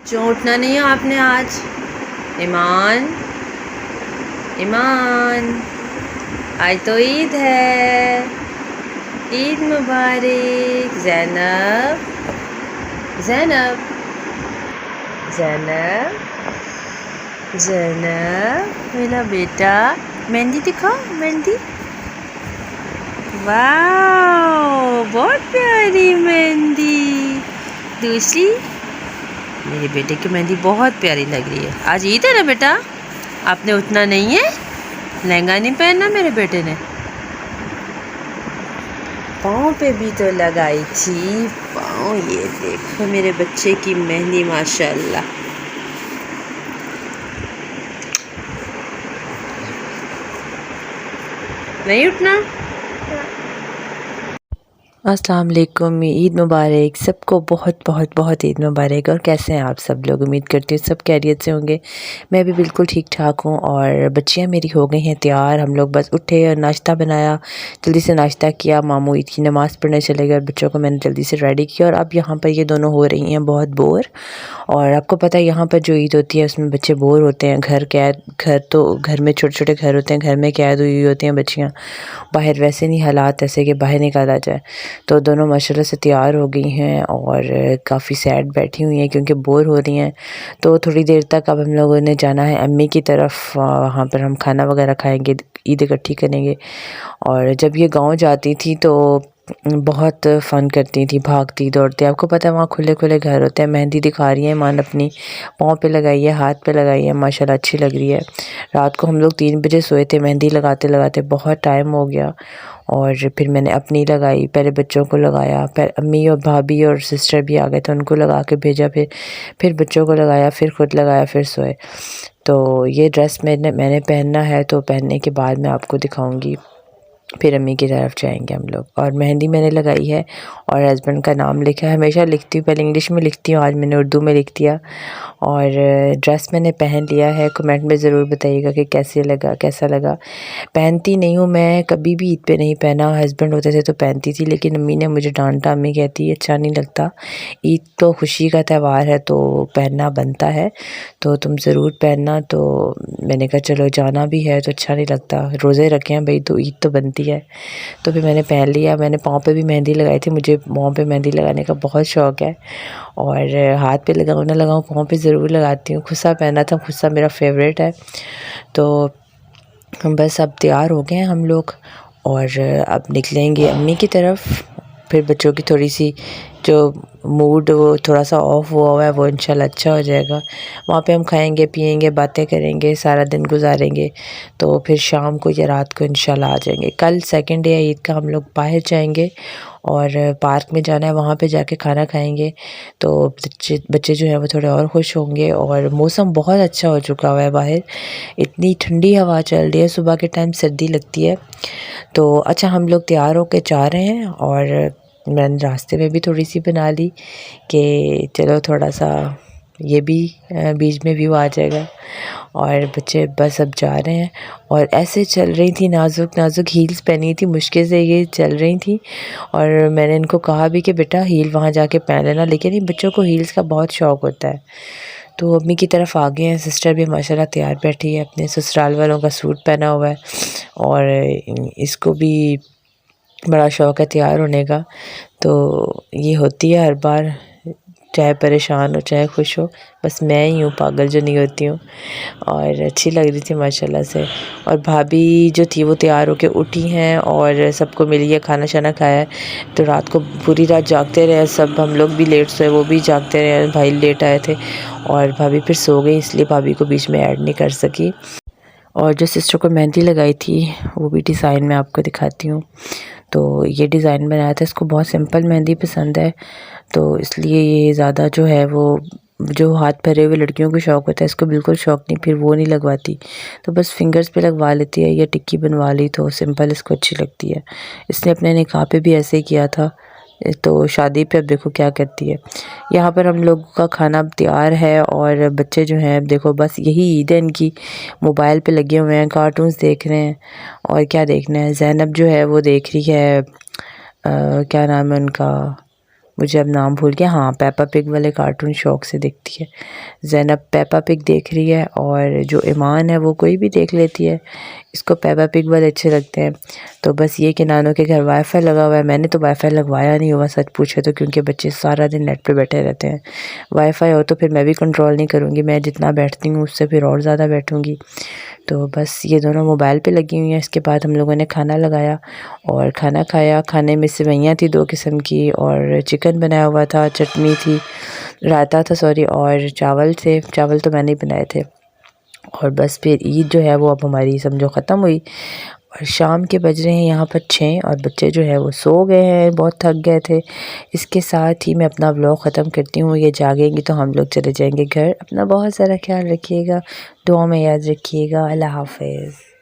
क्यों उठना नहीं है आपने आज? ईमान, ईमान, आज तो ईद है। ईद मुबारक। ज़ैनब, ज़ैनब, ज़ैनब, ज़ैनब मेरा बेटा, मेहंदी दिखाओ, मेहंदी। वाह, बहुत प्यारी मेहंदी। दूसरी, मेरे बेटे की मेहंदी बहुत प्यारी लग रही है। आज ईद है ना बेटा, आपने उठना नहीं है? लहंगा नहीं पहनना मेरे बेटे ने? पाँव पे भी तो लगाई थी। पाँव, ये देखो मेरे बच्चे की मेहंदी, माशाल्लाह। नहीं उठना? अस्सलाम वालेकुम, ईद मुबारक। सबको बहुत बहुत बहुत ईद मुबारक। और कैसे हैं आप सब लोग? उम्मीद करती हूँ सब खैरियत से होंगे। मैं भी बिल्कुल ठीक ठाक हूँ। और बच्चियाँ मेरी हो गई हैं तैयार। हम लोग बस उठे और नाश्ता बनाया, जल्दी से नाश्ता किया। मामू ईद की नमाज़ पढ़ने चले गए और बच्चों को मैंने जल्दी से रेडी किया। और अब यहाँ पर ये दोनों हो रही हैं बहुत बोर। और आपको पता है यहाँ पर जो ईद होती है उसमें बच्चे बोर होते हैं। घर में छोटे छोटे घर होते हैं, घर में कैद हुई होती हैं बच्चियाँ। बाहर वैसे नहीं हालात ऐसे कि बाहर निकाला जाए। तो दोनों माशाल्लाह से तैयार हो गई हैं और काफ़ी सैड बैठी हुई हैं क्योंकि बोर हो रही हैं। तो थोड़ी देर तक अब हम लोगों ने जाना है अम्मी की तरफ। वहाँ पर हम खाना वगैरह खाएंगे, ईद इकट्ठी करेंगे। और जब ये गांव जाती थी तो बहुत फ़न करती थी, भागती दौड़ती। आपको पता है वहाँ खुले खुले घर होते हैं। मेहंदी दिखा रही है ईमान अपनी, पाँव पे लगाई है, हाथ पे लगाई है, माशाल्लाह अच्छी लग रही है। रात को हम लोग 3 बजे सोए थे मेहंदी लगाते लगाते, बहुत टाइम हो गया। और फिर मैंने अपनी लगाई, पहले बच्चों को लगाया, फिर अम्मी और भाभी और सिस्टर भी आ गए थे, उनको लगा के भेजा। फिर बच्चों को लगाया, फिर ख़ुद लगाया, फिर सोए। तो ये ड्रेस मैंने पहनना है, तो पहनने के बाद मैं आपको दिखाऊंगी। फिर अम्मी की तरफ जाएंगे हम लोग। और मेहंदी मैंने लगाई है और हस्बैंड का नाम लिखा है। हमेशा लिखती हूँ, पहले इंग्लिश में लिखती हूँ, आज मैंने उर्दू में लिख दिया। और ड्रेस मैंने पहन लिया है। कमेंट में ज़रूर बताइएगा कि कैसा लगा। पहनती नहीं हूँ मैं, कभी भी ईद पे नहीं पहना। हस्बैंड होते थे तो पहनती थी, लेकिन अम्मी ने मुझे डांटा। अम्मी कहती है अच्छा नहीं लगता, ईद तो खुशी का त्यौहार है तो पहनना बनता है, तो तुम ज़रूर पहनना। तो मैंने कहा चलो जाना भी है तो अच्छा नहीं लगता, रोज़े रखे हैं भाई तो ईद तो बनती है। तो फिर मैंने पहन लिया। मैंने पाँव पे भी मेहंदी लगाई थी, मुझे पाँव पे मेहंदी लगाने का बहुत शौक़ है। और हाथ पे लगाऊँ ना लगाऊँ, पाँव पे ज़रूर लगाती हूँ। खुस्सा पहना था, खुस्सा मेरा फेवरेट है। तो हम बस अब तैयार हो गए हैं हम लोग और अब निकलेंगे अम्मी की तरफ। फिर बच्चों की थोड़ी सी जो मूड वो थोड़ा सा ऑफ हुआ है वो इंशाल्लाह अच्छा हो जाएगा। वहाँ पे हम खाएंगे पिएंगे, बातें करेंगे, सारा दिन गुजारेंगे। तो फिर शाम को या रात को इंशाल्लाह आ जाएंगे। कल सेकंड डे है ईद का, हम लोग बाहर जाएंगे और पार्क में जाना है, वहाँ पे जाके खाना खाएंगे। तो बच्चे जो हैं वो थोड़े और खुश होंगे। और मौसम बहुत अच्छा हो चुका हुआ है बाहर, इतनी ठंडी हवा चल रही है, सुबह के टाइम सर्दी लगती है। तो अच्छा हम लोग तैयार होके जा रहे हैं। और मैंने रास्ते में भी थोड़ी सी बना ली कि चलो थोड़ा सा ये भी बीच में व्यू आ जाएगा। और बच्चे बस अब जा रहे हैं और ऐसे चल रही थी, नाजुक नाजुक हील्स पहनी थी, मुश्किल से ये चल रही थी। और मैंने इनको कहा भी कि बेटा हील वहाँ जाके पहन लेना, लेकिन इन बच्चों को हील्स का बहुत शौक़ होता है। तो अम्मी की तरफ आ गए हैं। सिस्टर भी माशाल्लाह तैयार बैठी है, अपने ससुराल वालों का सूट पहना हुआ है। और इसको भी बड़ा शौक़ है तैयार होने का। तो ये होती है हर बार, चाहे परेशान हो चाहे खुश हो, बस मैं ही हूँ पागल जो नहीं होती हूँ। और अच्छी लग रही थी माशाल्लाह से। और भाभी जो थी वो तैयार होके उठी हैं और सबको मिल के खाना शाना खाया है। तो रात को पूरी रात जागते रहे सब, हम लोग भी लेट सोए, वो भी जागते रहे, भाई लेट आए थे। और भाभी फिर सो गई, इसलिए भाभी को बीच में ऐड नहीं कर सकी। और जो सिस्टर को मेहंदी लगाई थी वो भी डिज़ाइन मैं आपको दिखाती हूँ। तो ये डिज़ाइन बनाया था, इसको बहुत सिंपल मेहंदी पसंद है, तो इसलिए ये ज़्यादा जो है वो जो हाथ भरे हुए लड़कियों को शौक़ होता है, इसको बिल्कुल शौक़ नहीं, फिर वो नहीं लगवाती। तो बस फिंगर्स पे लगवा लेती है या टिक्की बनवा ली, तो सिंपल इसको अच्छी लगती है। इसने अपने निकाह पे भी ऐसे ही किया था, तो शादी पे अब देखो क्या करती है। यहाँ पर हम लोग का खाना अब तैयार है और बच्चे जो हैं अब देखो बस यही ईद है इनकी, मोबाइल पे लगे हुए हैं, कार्टून्स देख रहे हैं। और क्या देखना है, ज़ैनब जो है वो देख रही है क्या नाम है उनका, मुझे अब नाम भूल गया, हाँ पेपा पिग वाले कार्टून शौक से देखती है। ज़ैनब पेपा पिग देख रही है और जो ईमान है वो कोई भी देख लेती है, इसको पेपा पिग वाले अच्छे लगते हैं। तो बस ये कि नानों के घर वाईफाई लगा हुआ है, मैंने तो वाईफाई लगवाया नहीं हुआ सच पूछे तो, क्योंकि बच्चे सारा दिन नेट पे बैठे रहते हैं। वाईफाई हो तो फिर मैं भी कंट्रोल नहीं करूँगी, मैं जितना बैठती हूँ उससे फिर और ज़्यादा बैठूँगी। तो बस ये दोनों मोबाइल पे लगी हुई हैं। इसके बाद हम लोगों ने खाना लगाया और खाना खाया। खाने में सेवइयाँ थी 2 किस्म की और चिकन बनाया हुआ था, चटनी थी, रायता था सॉरी, और चावल थे। चावल तो मैंने ही बनाए थे। और बस फिर ईद जो है वो अब हमारी समझो ख़त्म हुई और शाम के बज रहे हैं यहाँ पर 6 और बच्चे जो है वो सो गए हैं, बहुत थक गए थे। इसके साथ ही मैं अपना व्लॉग ख़त्म करती हूँ। ये जागेंगी तो हम लोग चले जाएंगे घर। अपना बहुत सारा ख्याल रखिएगा, दुआ में याद रखिएगा। अल्लाह हाफ़िज़।